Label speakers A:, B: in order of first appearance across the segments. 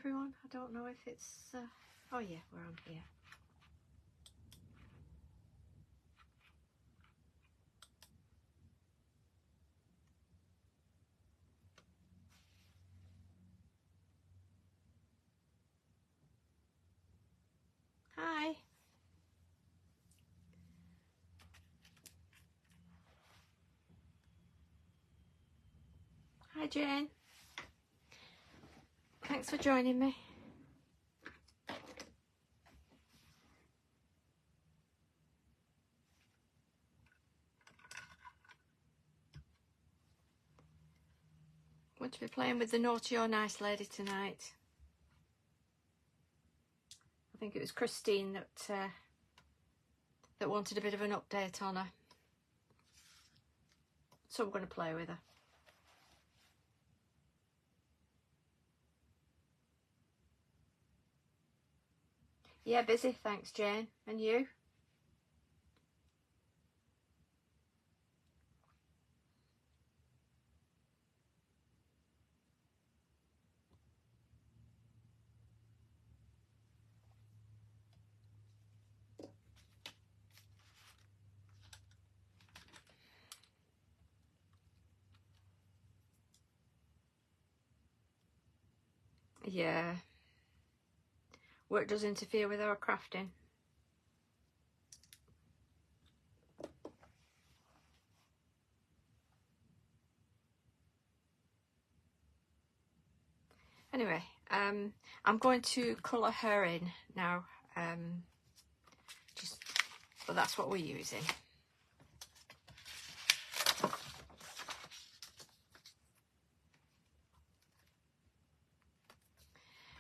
A: everyone. I don't know if it's... oh yeah, we're on here. Hi. Hi Jane. Thanks for joining me. Going to be playing with the Naughty or Nice lady tonight. I think it was Christine that wanted a bit of an update on her. So we're going to play with her. Yeah, busy, thanks Jane. And you? Yeah. Work does interfere with our crafting. Anyway, I'm going to colour her in now. But that's what we're using.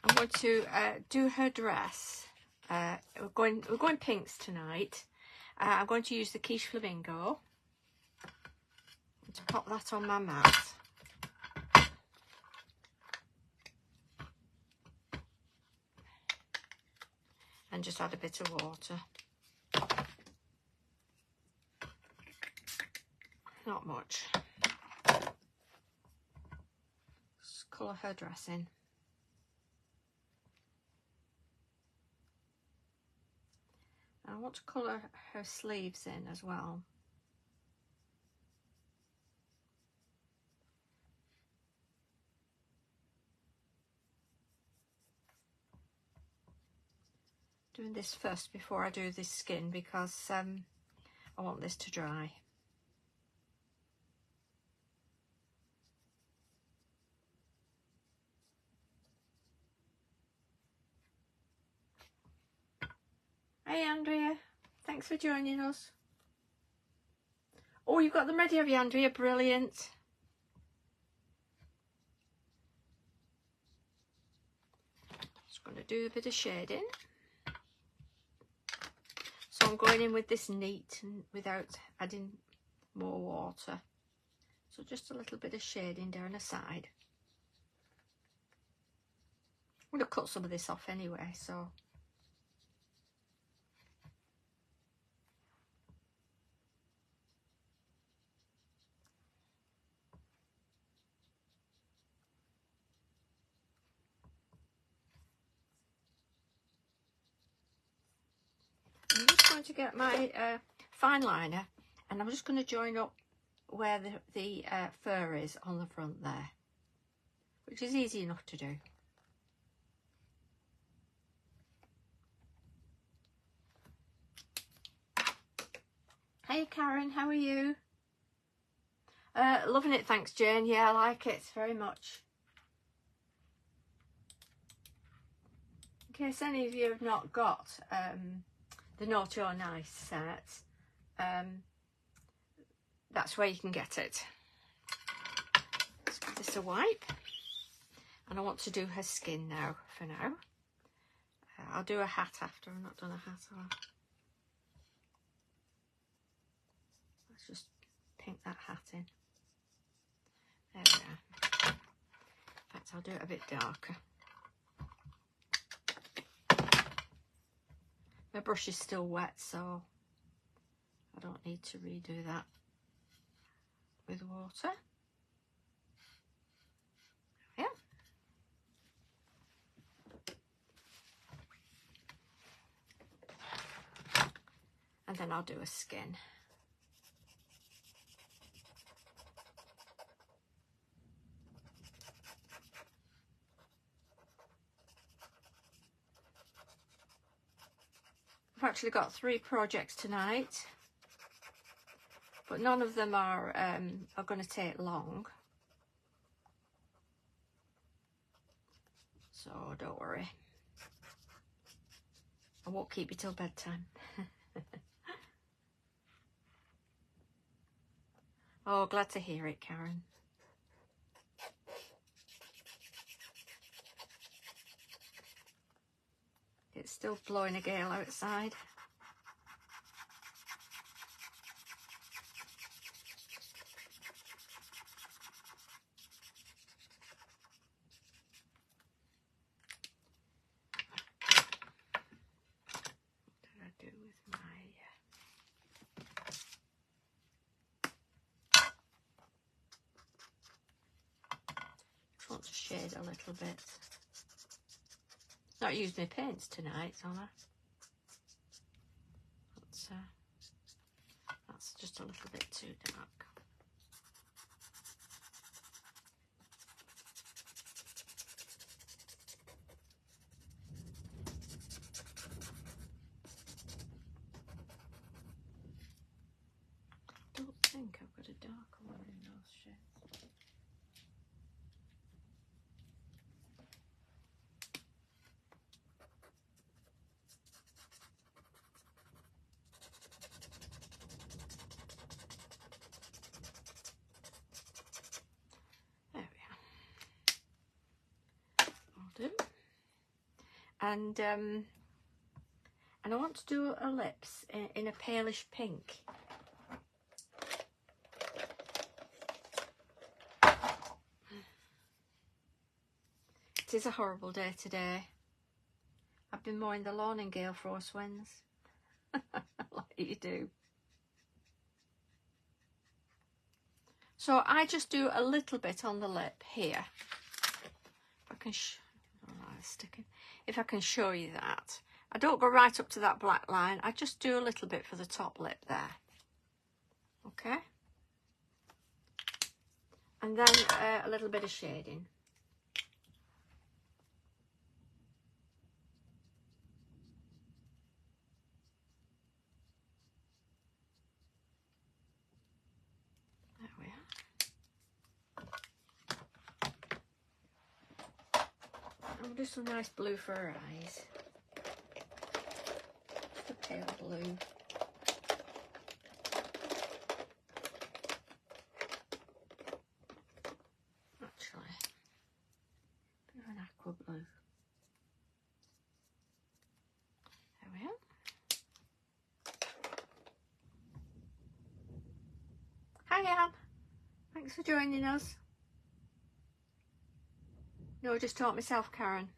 A: I'm going to do her dress. We're going pinks tonight. I'm going to use the Quiche Flamingo to pop that on my mat. And just add a bit of water. Not much. Just colour her dress in. I want to colour her sleeves in as well. Doing this first before I do this skin because I want this to dry. Hey Andrea, thanks for joining us. Oh, you've got them ready, have you, Andrea? Brilliant. Just going to do a bit of shading. So I'm going in with this neat and without adding more water. So just a little bit of shading down the side. I'm going to cut some of this off anyway, so. I'm just going to get my fine liner and I'm just going to join up where the fur is on the front there, which is easy enough to do. Hey Karen, how are you? Loving it, thanks Jane. Yeah, I like it very much. In case any of you have not got the Naughty or Nice set, that's where you can get it. Let's give this a wipe. And I want to do her skin now, for now. I'll do a hat after. I've not done a hat. Let's just pink that hat in. There we are. In fact, I'll do it a bit darker. My brush is still wet, so I don't need to redo that with water. Yeah. and then I'll do a skin. I've actually got 3 projects tonight, but none of them are going to take long, so don't worry. I won't keep you till bedtime. Oh, glad to hear it, Karen. It's still blowing a gale outside. What did I do with my... just want to shade a little bit. Not used my paints tonight, am I? That's just a little bit too dark. I don't think I've got a darker one in those shades. There we are. I'll do. And I want to do a lips in a palish pink. It is a horrible day today. I've been mowing the lawn in gale force winds. Like you do. So I just do a little bit on the lip here. If I can if I can show you that. I don't go right up to that black line. I just do a little bit for the top lip there. Okay. And then a little bit of shading. There we are. I'll do some nice blue for her eyes. Just a pale blue. Actually, a bit of an aqua blue. There we are. Hi Anne, thanks for joining us. No, I just taught myself, Karen.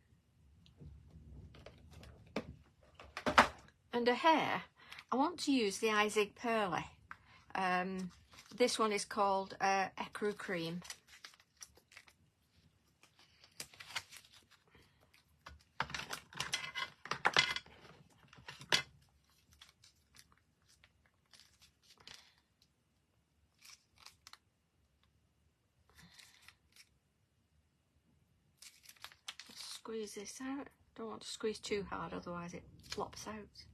A: And her hair, I want to use the Izig Pearly. This one is called Ecru Cream. Squeeze this out. Don't want to squeeze too hard, otherwise it flops out.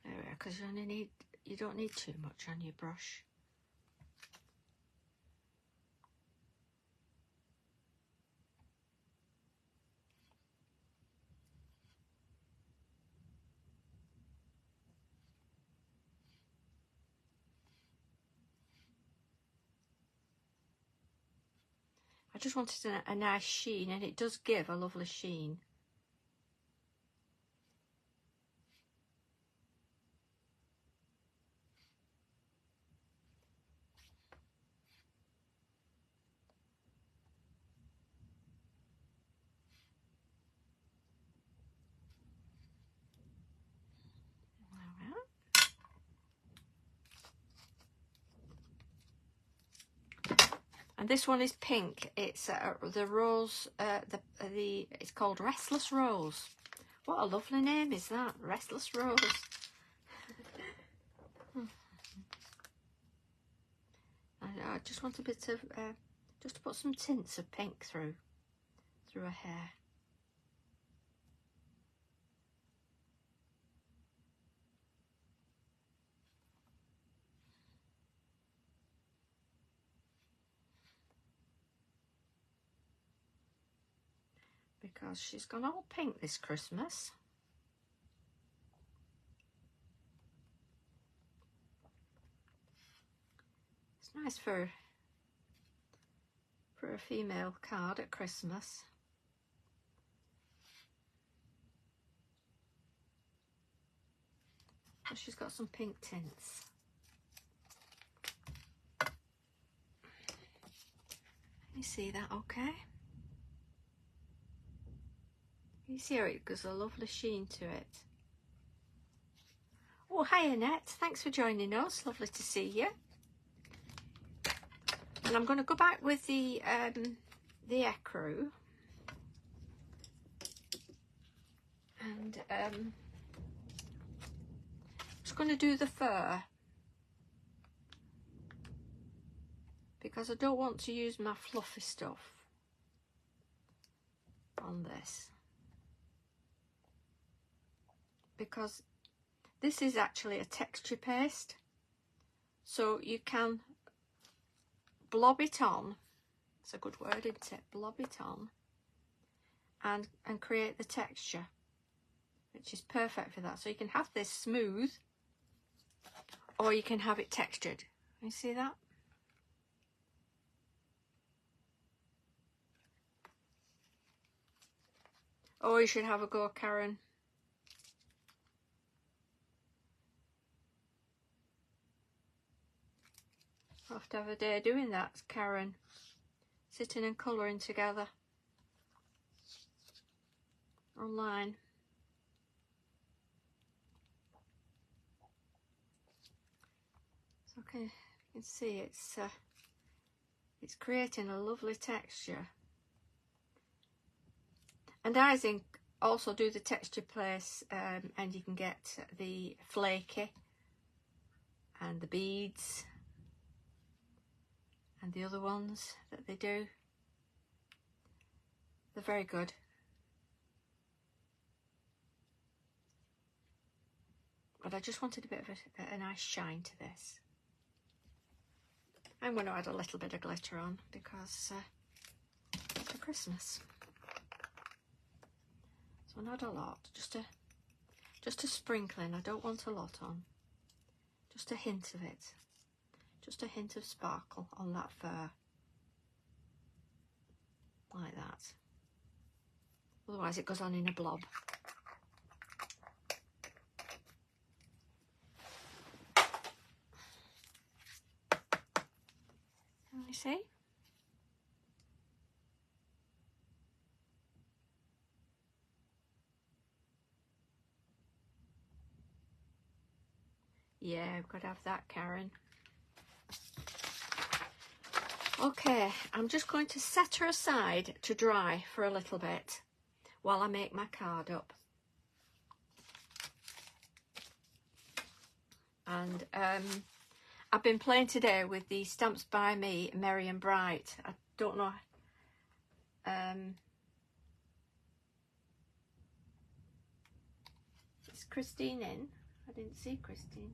A: There we are, because you don't need too much on your brush. I just wanted a nice sheen, and it does give a lovely sheen. And this one is pink. It's the rose, it's called Restless Rose. What a lovely name is that, Restless Rose. I just want a bit of, just to put some tints of pink through her hair. Because she's gone all pink this Christmas. It's nice for a female card at Christmas. So she's got some pink tints. Can you see that okay? You see how it gives a lovely sheen to it. Oh, hi Annette, thanks for joining us, lovely to see you. And I'm going to go back with the ecru. And just going to do the fur. Because I don't want to use my fluffy stuff on this. Because this is actually a texture paste, so you can blob it on. It's a good word, isn't it? Blob it on and create the texture, which is perfect for that. So you can have this smooth or you can have it textured. You see that? Oh, you should have a go, Karen. I'll have to have a day doing that, Karen. Sitting and colouring together. Online. So you can see it's creating a lovely texture. And I think also do the texture place, and you can get the flaky and the beads and the other ones that they do. They're very good. But I just wanted a bit of a nice shine to this. I'm going to add a little bit of glitter on because it's for Christmas. So not a lot, just a sprinkling. I don't want a lot on. Just a hint of it. Just a hint of sparkle on that fur. Like that. Otherwise it goes on in a blob. You see? Yeah, I've got to have that, Karen. Okay, I'm just going to set her aside to dry for a little bit while I make my card up. And I've been playing today with the Stamps by Me Merry and Bright. I don't know. Is Christine in? I didn't see Christine.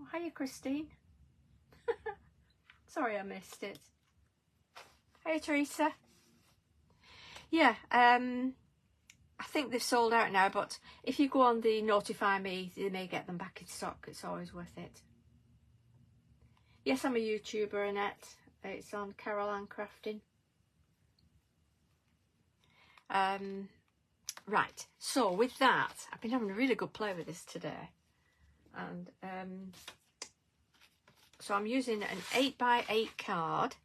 A: Oh, hiya, Christine. Sorry I missed it. Hey, Teresa. Yeah, I think they've sold out now, but if you go on the Notify Me, they may get them back in stock. It's always worth it. Yes, I'm a YouTuber, Annette. It's on Caroline Crafting. Right, so with that, I've been having a really good play with this today. And so I'm using an 8x8 card.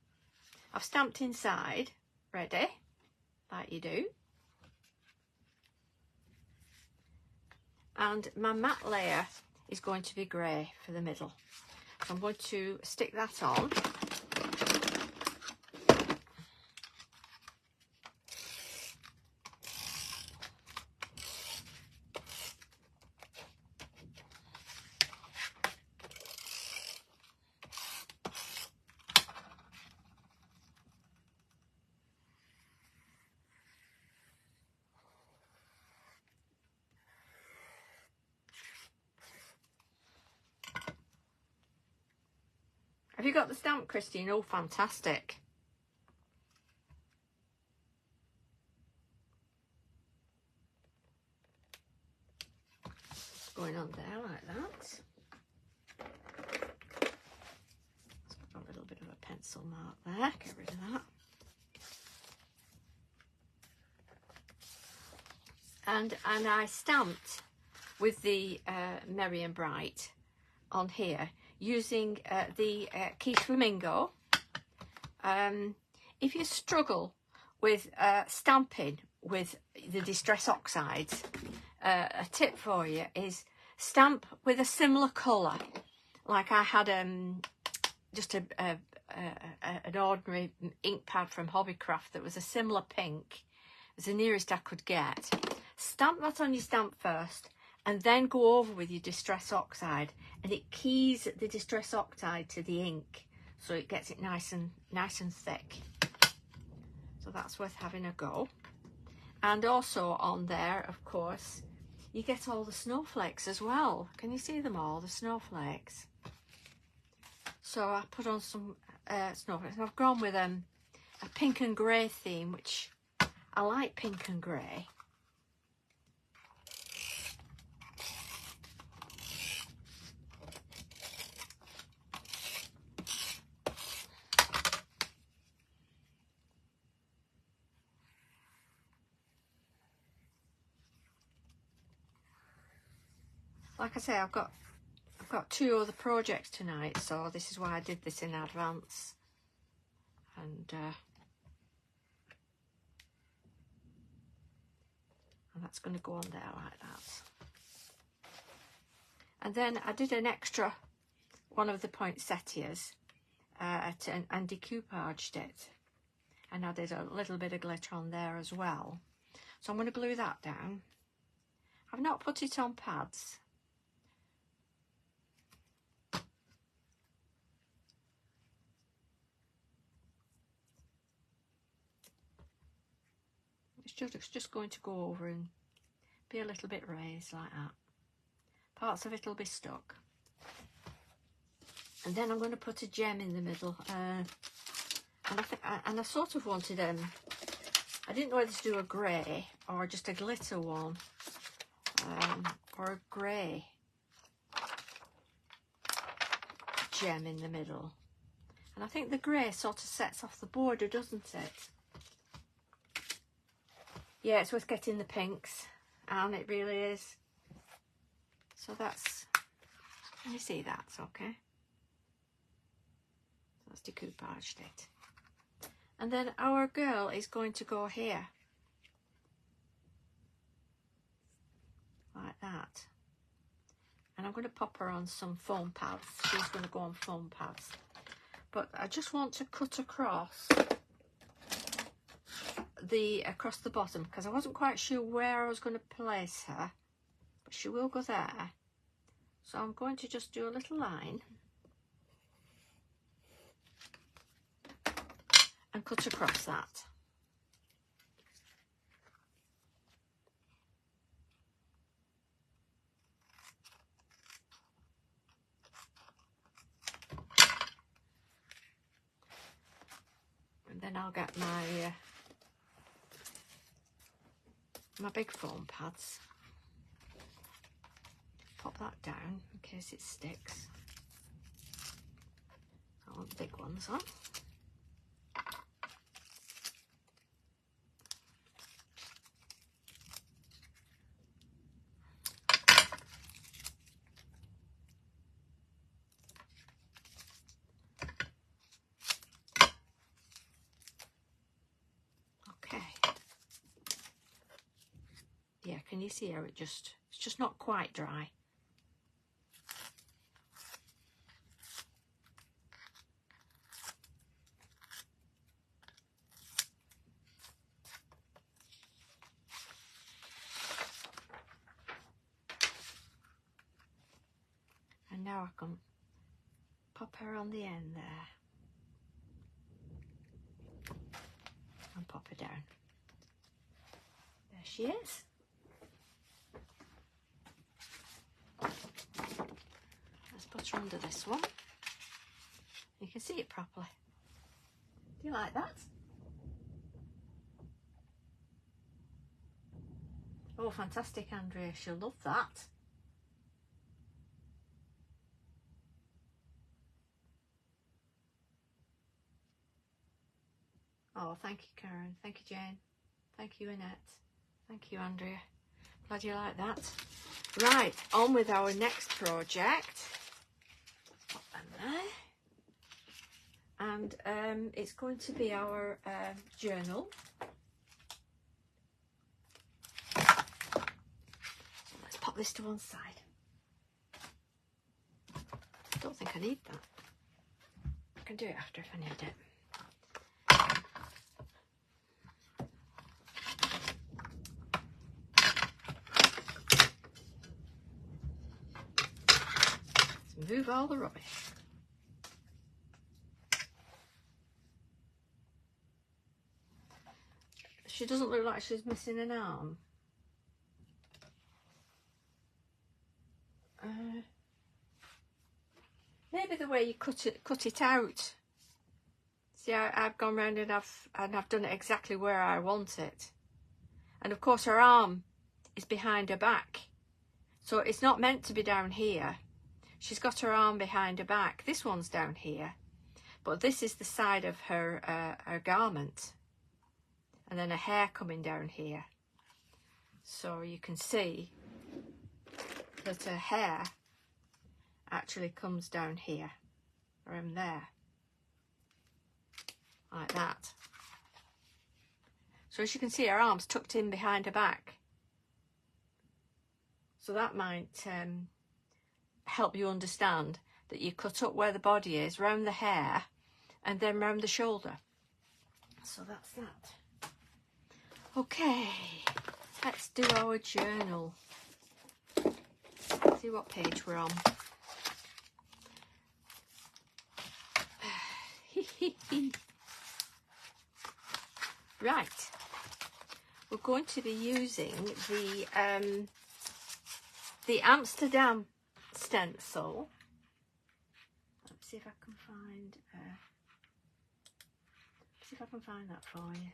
A: I've stamped inside, ready, like you do. And my matte layer is going to be grey for the middle. I'm going to stick that on. Have you got the stamp, Christine? Oh, fantastic. Going on there like that. It's got a little bit of a pencil mark there. Get rid of that. And I stamped with the Merry and Bright on here using the Quiche Flamingo. If you struggle with stamping with the Distress Oxides, a tip for you is stamp with a similar colour. Like I had just an ordinary ink pad from Hobbycraft that was a similar pink. It was the nearest I could get. Stamp that on your stamp first, and then go over with your Distress Oxide, and it keys the Distress Oxide to the ink, so it gets it nice and thick. So that's worth having a go. And also on there, of course, you get all the snowflakes as well. Can you see them all, the snowflakes? So I put on some snowflakes. I've gone with a pink and grey theme, which I like pink and grey. Like I say, I've got 2 other projects tonight, so this is why I did this in advance. And that's going to go on there like that. And then I did an extra one of the poinsettias and decoupaged it, and added a little bit of glitter on there as well. So I'm going to glue that down. I've not put it on pads. It's just going to go over and be a little bit raised like that. Parts of it will be stuck. And then I'm going to put a gem in the middle. And I sort of wanted I didn't know whether to do a grey or just a glitter one, or a grey gem in the middle. And I think the grey sort of sets off the border, doesn't it? Yeah, it's worth getting the pinks, and it really is. So that's, can you see that? Okay. That's decoupaged it. And then our girl is going to go here. Like that. And I'm going to pop her on some foam pads. She's going to go on foam pads. But I just want to cut across the bottom, because I wasn't quite sure where I was going to place her, but she will go there. So I'm going to just do a little line and cut across that. And then I'll get my my big foam pads. Pop that down in case it sticks. I want the big ones on. Yeah, can you see how it's just not quite dry. I can pop her on the end there. And pop her down. There she is. Let's put her under this one. You can see it properly. Do you like that? Oh, fantastic, Andrea. She'll love that. Oh, thank you, Karen. Thank you, Jane. Thank you, Annette. Thank you, Andrea. Glad you like that. Right, on with our next project. Put them there. And it's going to be our journal. Let's pop this to one side. I don't think I need that. I can do it after if I need it. Move all the rubbish. She doesn't look like she's missing an arm. Maybe the way you cut it out. See, I've gone round and I've done it exactly where I want it. And of course her arm is behind her back, so it's not meant to be down here. She's got her arm behind her back. This one's down here, but this is the side of her her garment, and then her hair coming down here. So you can see that her hair actually comes down here, around there, like that. So as you can see, her arm's tucked in behind her back. So that might help you understand that you cut up where the body is, round the hair, and then round the shoulder. So that's that. Okay, let's do our journal. See what page we're on. Right, we're going to be using the Amsterdam stencil. Let's see if I can find that for you.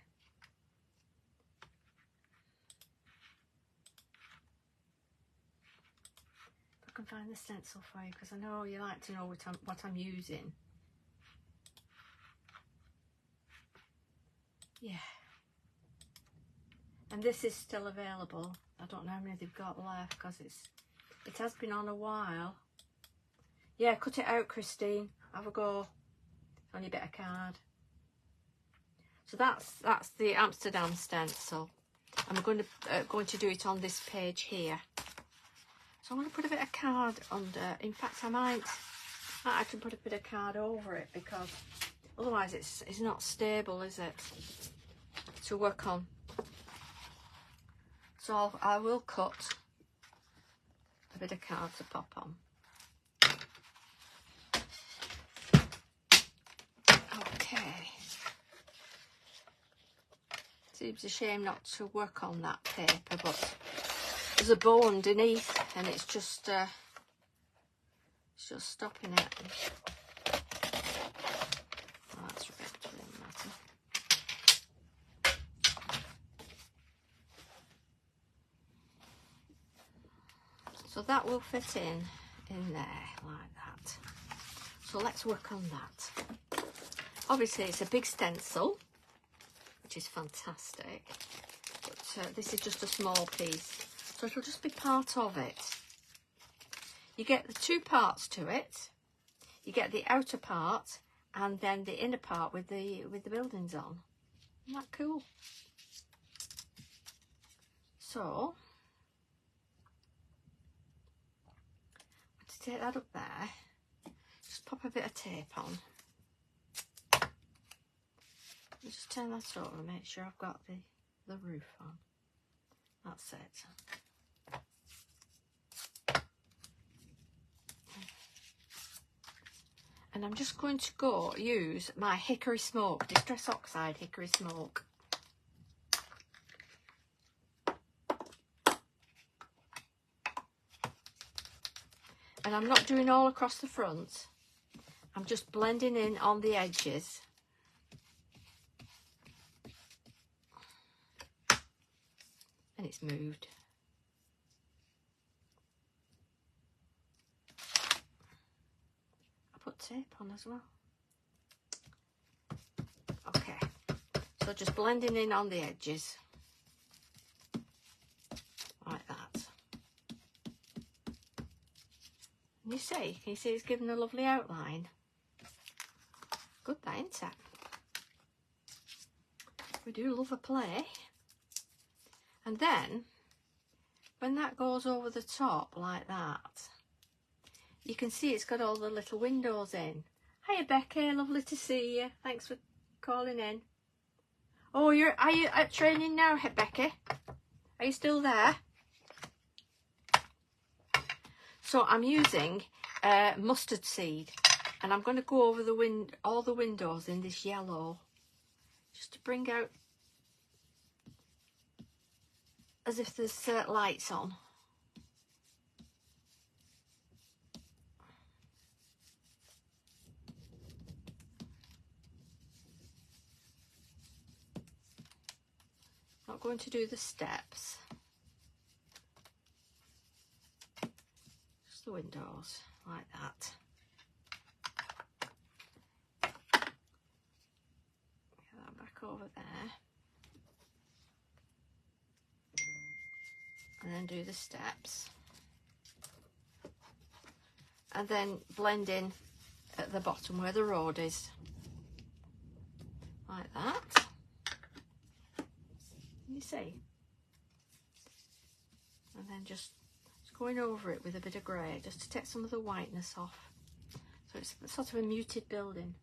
A: If I can find the stencil for you, because I know you like to know what I'm using. Yeah. And this is still available. I don't know how many they've got left, because it has been on a while. Yeah, cut it out, Christine. Have a go. It's only a bit of card. So that's the Amsterdam stencil, and we're going to do it on this page here. So I'm going to put a bit of card under. In fact, I might actually put a bit of card over it, because otherwise it's not stable, is it, to work on? So I will cut a bit of card to pop on. Okay. Seems a shame not to work on that paper, but there's a bow underneath, and it's just stopping it. Oh, that's right, it doesn't matter. So that will fit in there like that. So let's work on that. Obviously it's a big stencil, which is fantastic, but this is just a small piece, so it'll just be part of it. You get the two parts to it. You get the outer part and then the inner part with the buildings on. Isn't that cool? So to take that up there, just pop a bit of tape on. Just turn that over and make sure I've got the roof on. That's it. And I'm just going to use my hickory smoke, Distress Oxide hickory smoke. And I'm not doing all across the front. I'm just blending in on the edges. And it's moved. I put tape on as well. Okay, so just blending in on the edges. Like that. And can you see it's given a lovely outline? Good, that, isn't it? We do love a play. And then, when that goes over the top like that, you can see it's got all the little windows in. Hiya Becky, lovely to see you. Thanks for calling in. Oh, are you at training now, Becky? Are you still there? So I'm using mustard seed, and I'm going to go over all the windows in this yellow, just to bring out as if there's lights on. Not going to do the steps, just the windows like that. Get that back over there, and then do the steps, and then blend in at the bottom where the road is, like that. You see, and then just going over it with a bit of grey just to take some of the whiteness off, so it's sort of a muted building.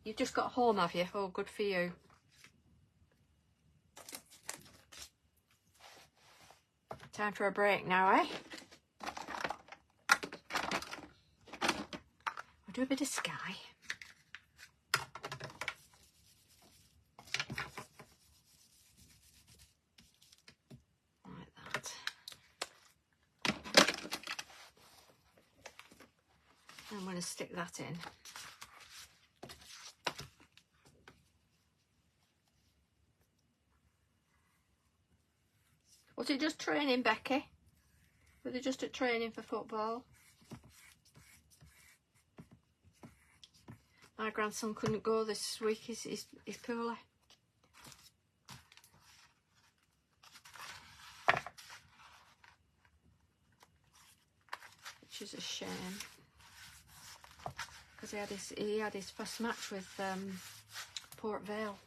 A: You've just got home, have you? Oh, good for you. Time for a break now, eh? We'll do a bit of sky. I'm going to stick that in. Was it just training, Becky? Were they just at training for football? My grandson couldn't go this week, he's poorly. Which is a shame. Because he had his first match with Port Vale.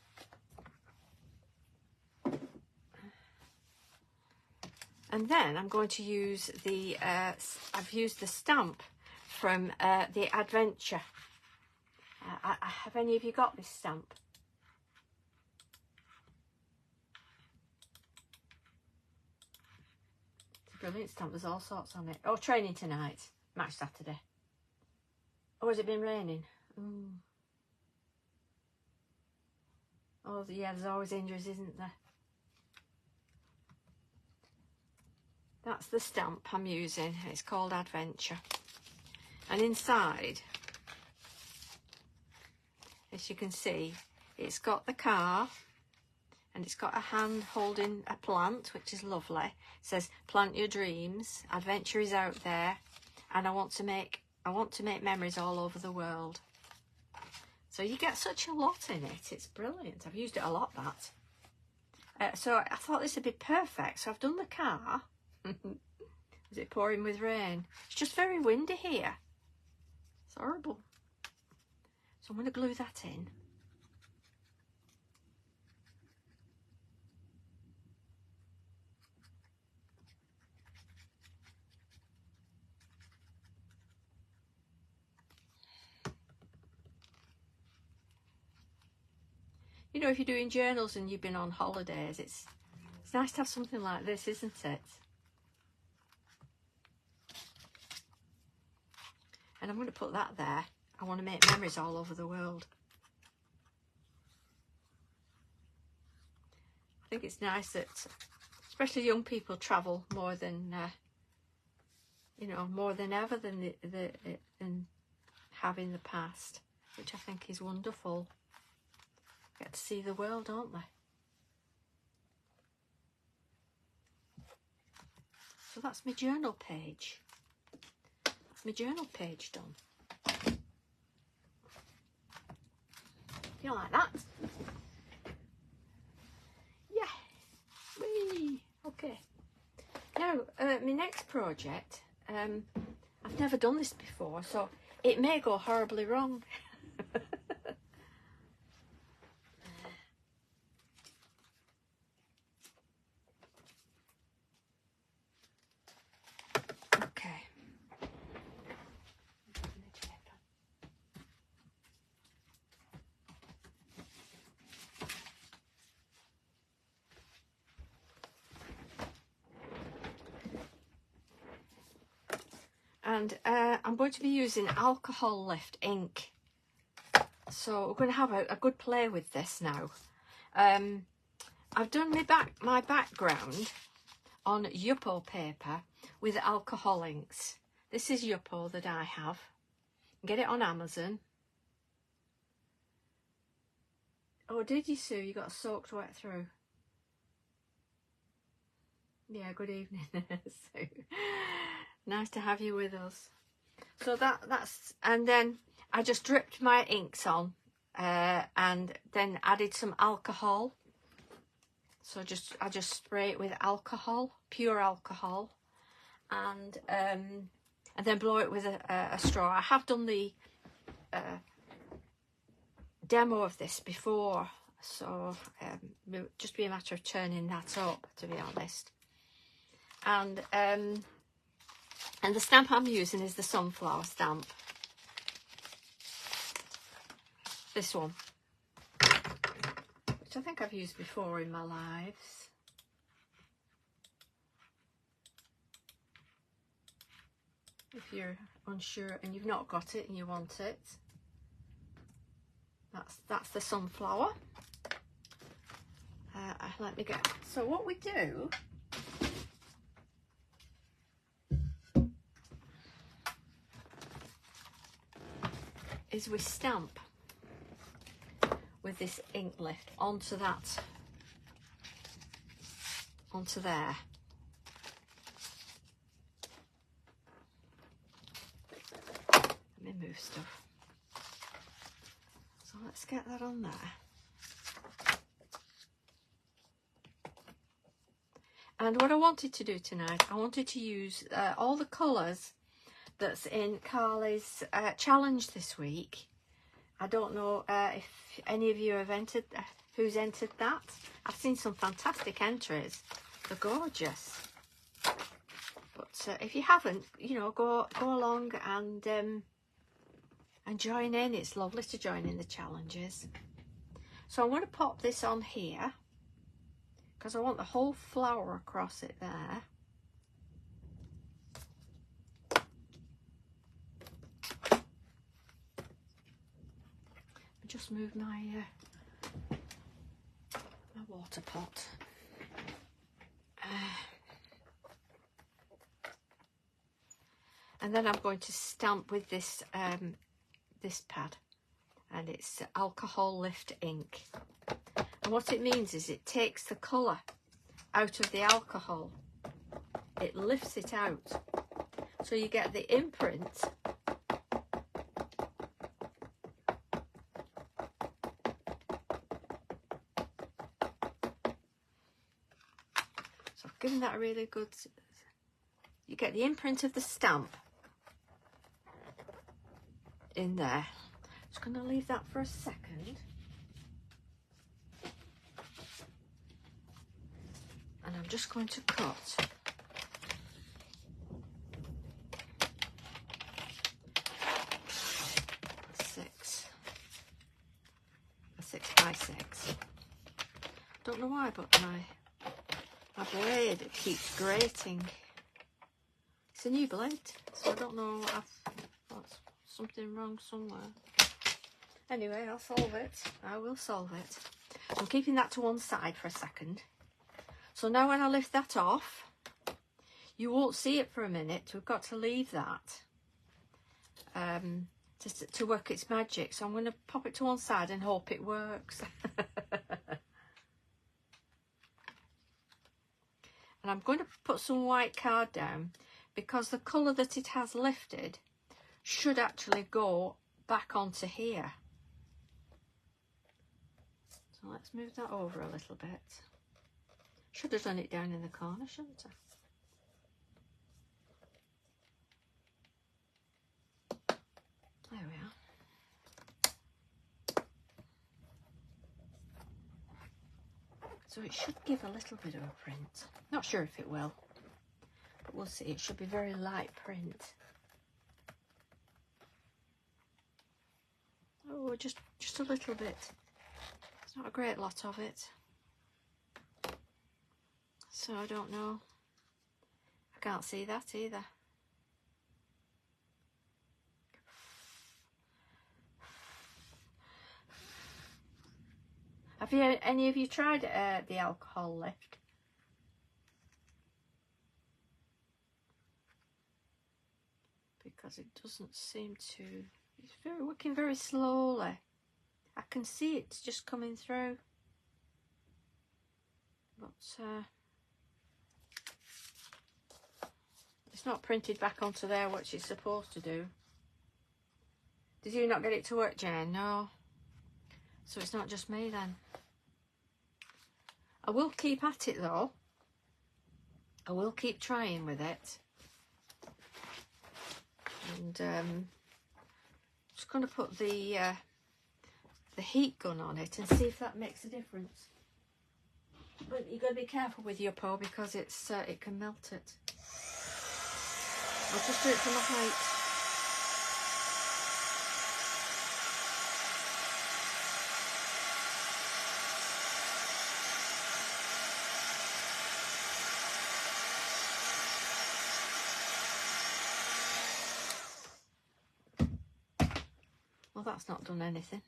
A: And then I'm going to use the I've used the stamp from the Adventure. Have any of you got this stamp? It's a brilliant stamp. There's all sorts on it. Oh, training tonight. Match Saturday. Oh, has it been raining? Oh, yeah, there's always injuries, isn't there? That's the stamp I'm using. It's called Adventure. And inside, as you can see, it's got the car, and it's got a hand holding a plant, which is lovely. It says, "Plant your dreams. Adventure is out there, and I want to make memories all over the world." So you get such a lot in it. It's brilliant. I've used it a lot, that. So I thought this would be perfect. So I've done the car. Is it pouring with rain? It's just very windy here. It's horrible. So I'm going to glue that in. You know, if you're doing journals and you've been on holidays, it's nice to have something like this, isn't it? And I'm going to put that there. I want to make memories all over the world. I think it's nice that, especially young people, travel more than, you know, more than ever than than have in the past, which I think is wonderful. Get to see the world, don't they? So that's my journal page. That's my journal page done. You like that? Yeah. Whee! Okay. Now, my next project, I've never done this before, so it may go horribly wrong. Okay. And I'm going to be using alcohol lift ink. So we're going to have a good play with this now. I've done my background on Yupo paper with alcohol inks. This is Yupo that I have. Get it on Amazon. Oh, did you, Sue? You got soaked wet through. Yeah, good evening, Sue. Nice to have you with us. So that's, and then I just dripped my inks on and then added some alcohol. So I just spray it with alcohol, pure alcohol, and then blow it with a straw. I have done the demo of this before, so it would just be a matter of turning that up, to be honest. And the stamp I'm using is the sunflower stamp. This one, which I think I've used before in my lives. If you're unsure and you've not got it and you want it, that's the sunflower. Let me get. So what we do is we stamp with this ink lift onto there. Let me move stuff. So let's get that on there. And what I wanted to do tonight, I wanted to use all the colours that's in Carly's challenge this week. I don't know if any of you have entered, who's entered that. I've seen some fantastic entries. They're gorgeous. But if you haven't, you know, go along and join in. It's lovely to join in the challenges. So I'm going to pop this on here because I want the whole flower across it there. Just move my my water pot. And then I'm going to stamp with this this pad, and it's alcohol lift ink. And what it means is it takes the colour out of the alcohol. It lifts it out, so you get the imprint. So I've given that a really good. You get the imprint of the stamp in there. Just going to leave that for a second. And I'm just going to cut a 6 by 6. Don't know why, but my blade keeps grating. It's a new blade, so I don't know. something wrong somewhere. Anyway, I'll solve it. I will solve it. I'm keeping that to one side for a second. So now when I lift that off, you won't see it for a minute. We've got to leave that to work its magic. So I'm going to pop it to one side and hope it works. And I'm going to put some white card down because the colour that it has lifted should actually go back onto here. So let's move that over a little bit. Should have done it down in the corner, shouldn't I? There we are. So it should give a little bit of a print. Not sure if it will, but we'll see. It should be very light print. Oh, just a little bit. It's not a great lot of it. So I don't know. I can't see that either. Have any of you tried the alcohol lift? Because it doesn't seem to. It's working very slowly. I can see it's just coming through, but it's not printed back onto there, which it's supposed to do. Did you not get it to work, Jane? No. So it's not just me then. I will keep at it though. I will keep trying with it. And I'm just going to put the heat gun on it and see if that makes a difference. But you've got to be careful with your paw because it's it can melt it. I'll just do it from the height. Well, that's not done anything.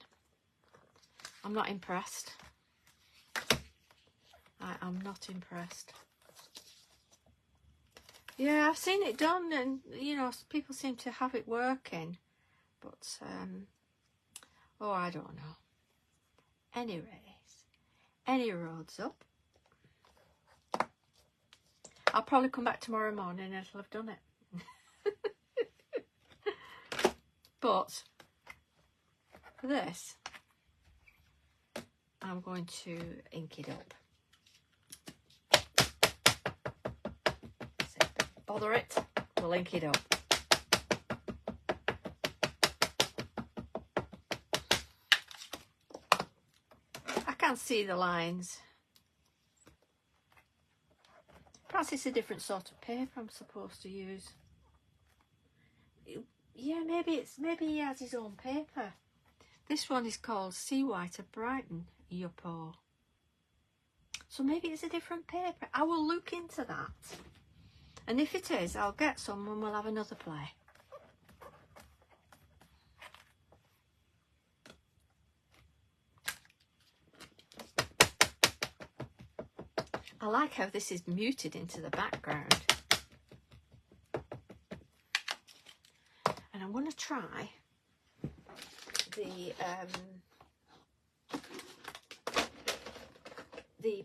A: I'm not impressed. I am not impressed. Yeah, I've seen it done, and you know, people seem to have it working, but oh, I don't know. Anyways, any roads up. I'll probably come back tomorrow morning and it'll have done it. But for this, I'm going to ink it up. So, bother it, we'll ink it up. I can't see the lines. Perhaps it's a different sort of paper I'm supposed to use. Yeah, maybe he has his own paper. This one is called Sea White of Brighton, your paw. So maybe it's a different paper. I will look into that. And if it is, I'll get some and we'll have another play. I like how this is muted into the background. And I'm going to try the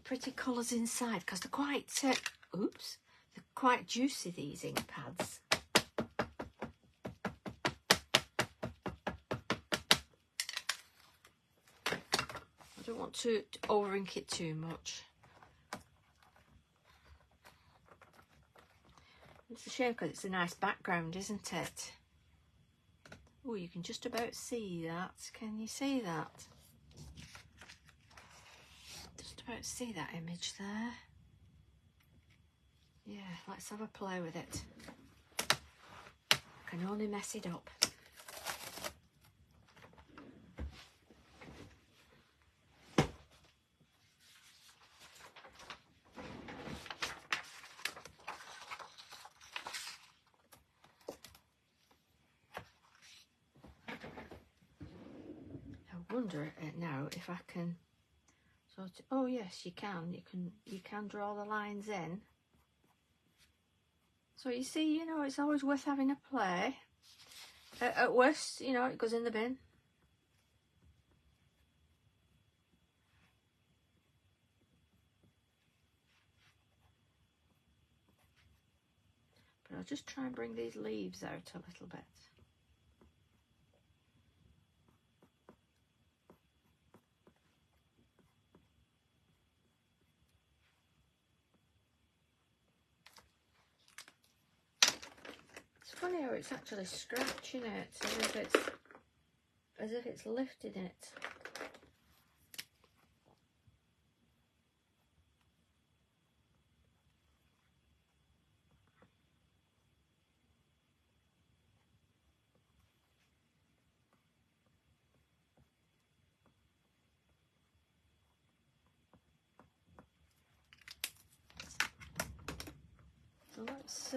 A: pretty colours inside because they're quite oops, they're quite juicy, these ink pads. I don't want to over ink it too much. It's a shame because it's a nice background, isn't it? Oh, you can just about see that. Can you see that? Just about see that image there. Yeah, let's have a play with it. I can only mess it up. wonder now if I can sort of, oh yes, you can draw the lines in. So you see, you know, it's always worth having a play. At worst, you know, it goes in the bin. But I'll just try and bring these leaves out a little bit. It's funny how it's actually scratching it, as if it's lifting it. So let's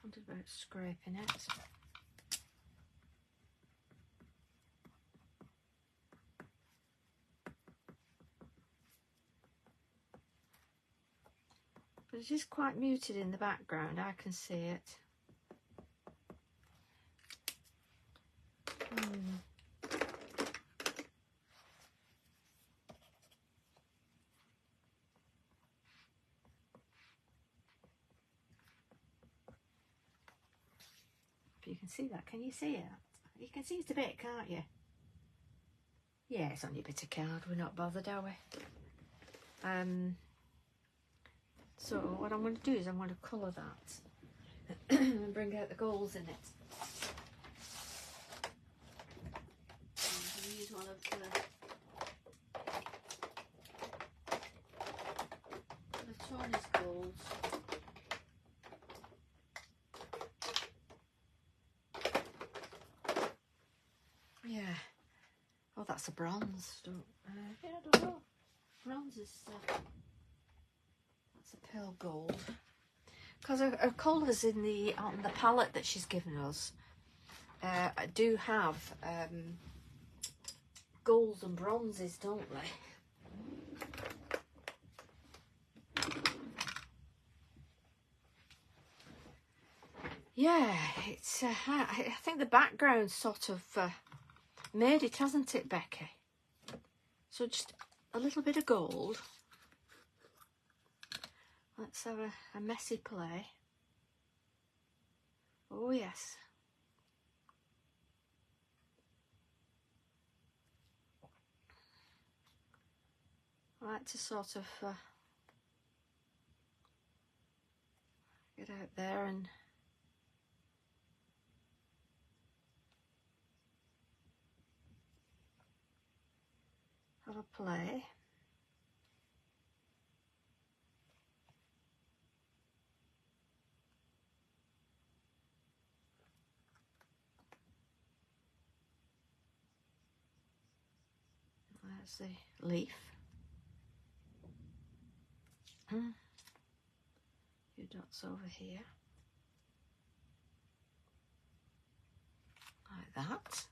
A: wondered about scraping it. But it is quite muted in the background, I can see it. But you can see that, can you see it? You can see it a bit, can't you? Yeah, it's only a bit of card, we're not bothered, are we? So what I'm going to do is I'm going to colour that and bring out the goals in it. I'm going to use one of the Tony's golds. Yeah. Oh, that's a bronze. Yeah, I don't know. Bronze is that's a pale gold. Because her colours on the palette that she's given us do have golds and bronzes, don't they? Yeah, it's. I think the background sort of made it, hasn't it, Becky? So just a little bit of gold. Let's have a messy play. Oh yes. I like to sort of get out there and have a play. There's the leaf. Few dots over here. Like that.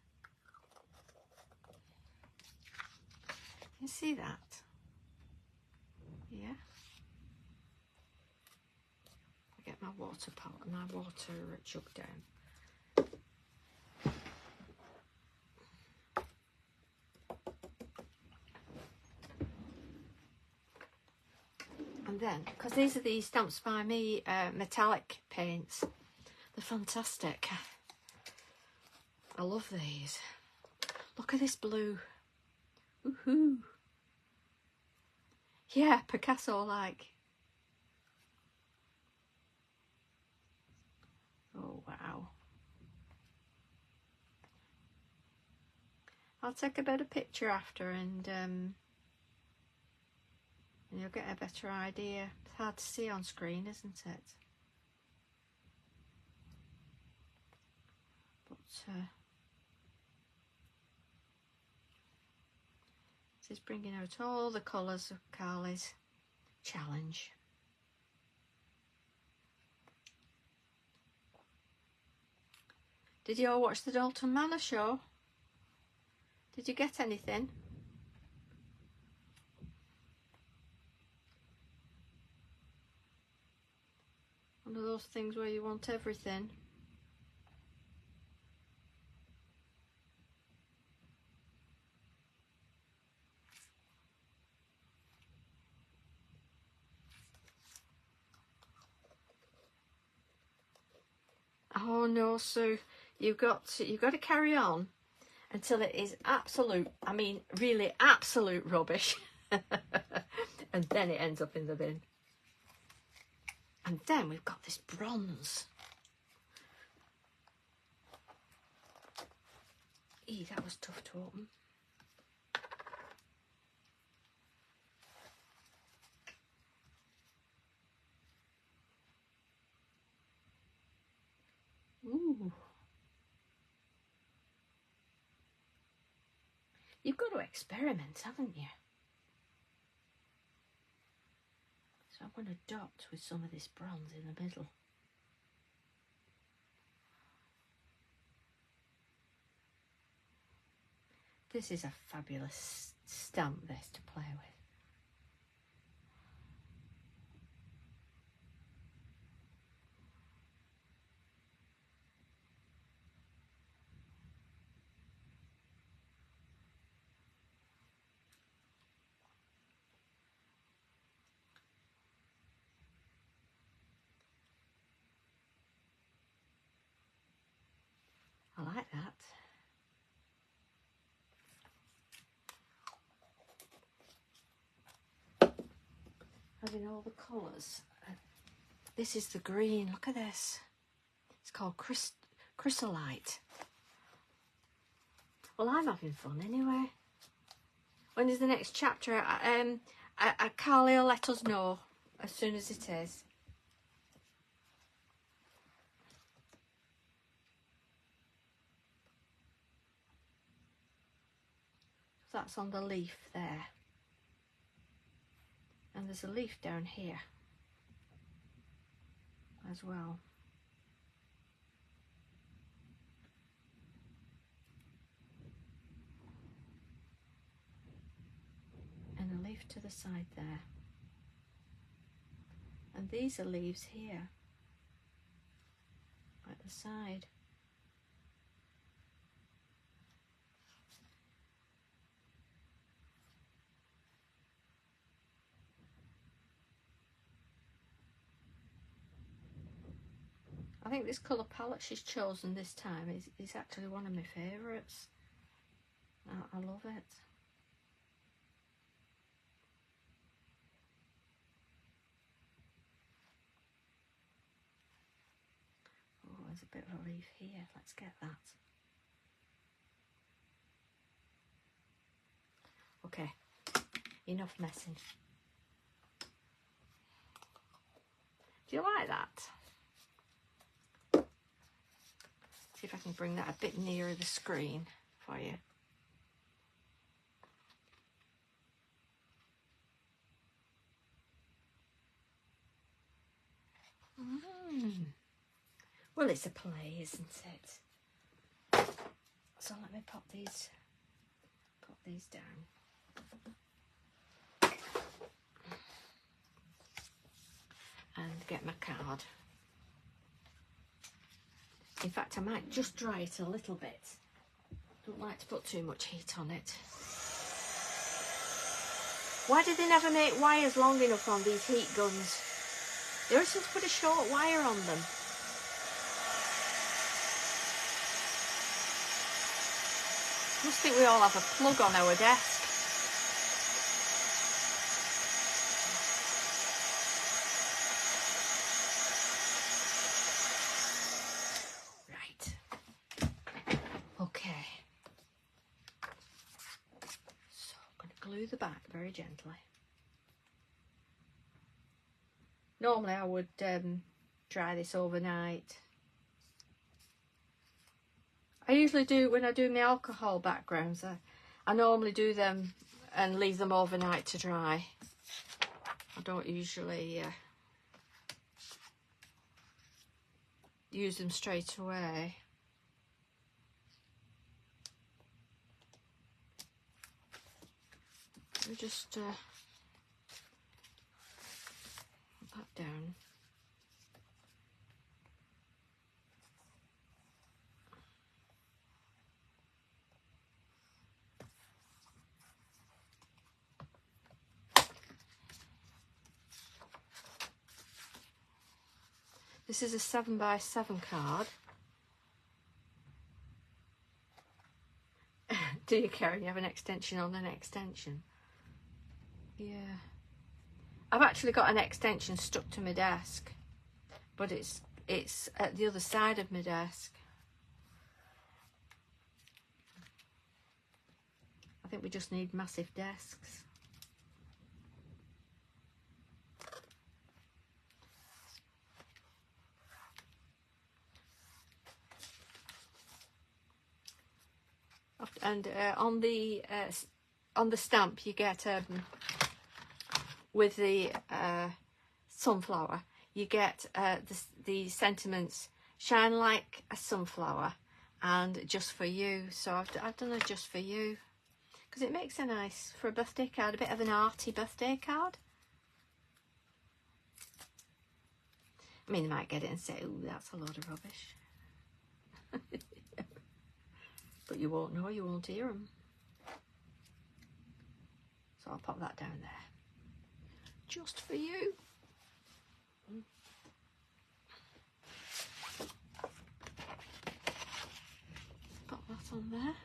A: You see that? Yeah. I get my water pot, my water jug down. And then, because these are the Stamps by Me metallic paints, they're fantastic. I love these. Look at this blue. Woohoo! Yeah, Picasso-like. Oh, wow. I'll take a better picture after and you'll get a better idea. It's hard to see on screen, isn't it? But this is bringing out all the colours of Carly's challenge. Did you all watch the Dalton Manor show? Did you get anything? One of those things where you want everything. Oh no, Sue, you've got to carry on until it is absolute, I mean really absolute rubbish. And then it ends up in the bin. And then we've got this bronze. Eee, that was tough to open. Ooh. You've got to experiment, haven't you? So I'm going to dot with some of this bronze in the middle. This is a fabulous stamp, this, to play with. I like that. Having all the colours. This is the green, look at this. It's called chrysolite. Well, I'm having fun anyway. When is the next chapter? Carly will let us know as soon as it is. That's on the leaf there. And there's a leaf down here as well. And a leaf to the side there. And these are leaves here at the side. I think this colour palette she's chosen this time is actually one of my favourites. I love it. Oh, there's a bit of a leaf here. Let's get that. Okay, enough messing. Do you like that? See if I can bring that a bit nearer the screen for you. Well, it's a play, isn't it? So let me pop these down. And get my card. In fact, I might just dry it a little bit. Don't like to put too much heat on it. Why did they never make wires long enough on these heat guns? They always seem to put a short wire on them. I must think we all have a plug on our desk. The back very gently. Normally I would dry this overnight. I usually do, when I do my alcohol backgrounds, I normally do them and leave them overnight to dry. I don't usually use them straight away. just put that down. This is a 7x7 card. Do you, Karen? You have an extension on an extension? Yeah. I've actually got an extension stuck to my desk, but it's at the other side of my desk. I think we just need massive desks. And on the stamp you get with the sunflower, you get the sentiments, shine like a sunflower and just for you. So I've done a just for you because it makes a nice, for a birthday card, a bit of an arty birthday card. I mean, they might get it and say, oh, that's a load of rubbish. But you won't know, you won't hear them. So I'll pop that down there. Just for you. Pop that on there.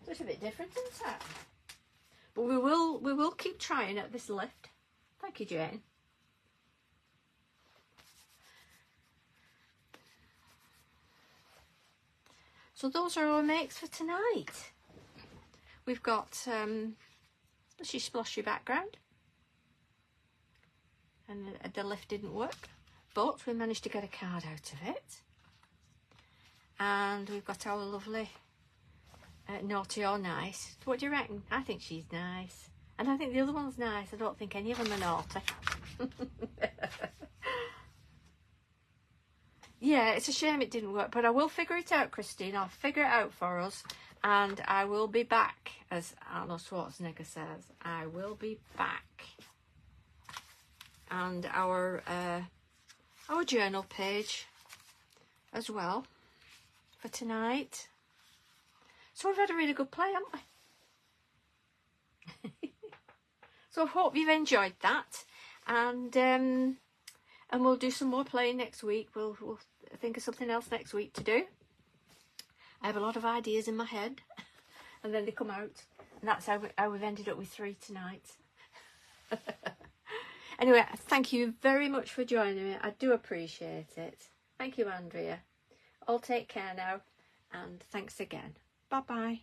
A: So it's a bit different, isn't it? But we will keep trying at this lift. Thank you, Jane. So those are our makes for tonight. We've got splashy sploshy background, and the lift didn't work, but we managed to get a card out of it. And we've got our lovely naughty or nice. What do you reckon? I think she's nice, and I think the other one's nice. I don't think any of them are naughty. Yeah, it's a shame it didn't work, but I will figure it out, Christine. I'll figure it out for us, and I will be back, as Arnold Schwarzenegger says. I will be back. And our journal page as well for tonight. So we've had a really good play, haven't we? So I hope you've enjoyed that, and we'll do some more playing next week. We'll think of something else next week to do. I have a lot of ideas in my head, and then they come out, and that's how we've ended up with 3 tonight. Anyway, thank you very much for joining me. I do appreciate it. Thank you, Andrea. All take care now, and thanks again. Bye-bye.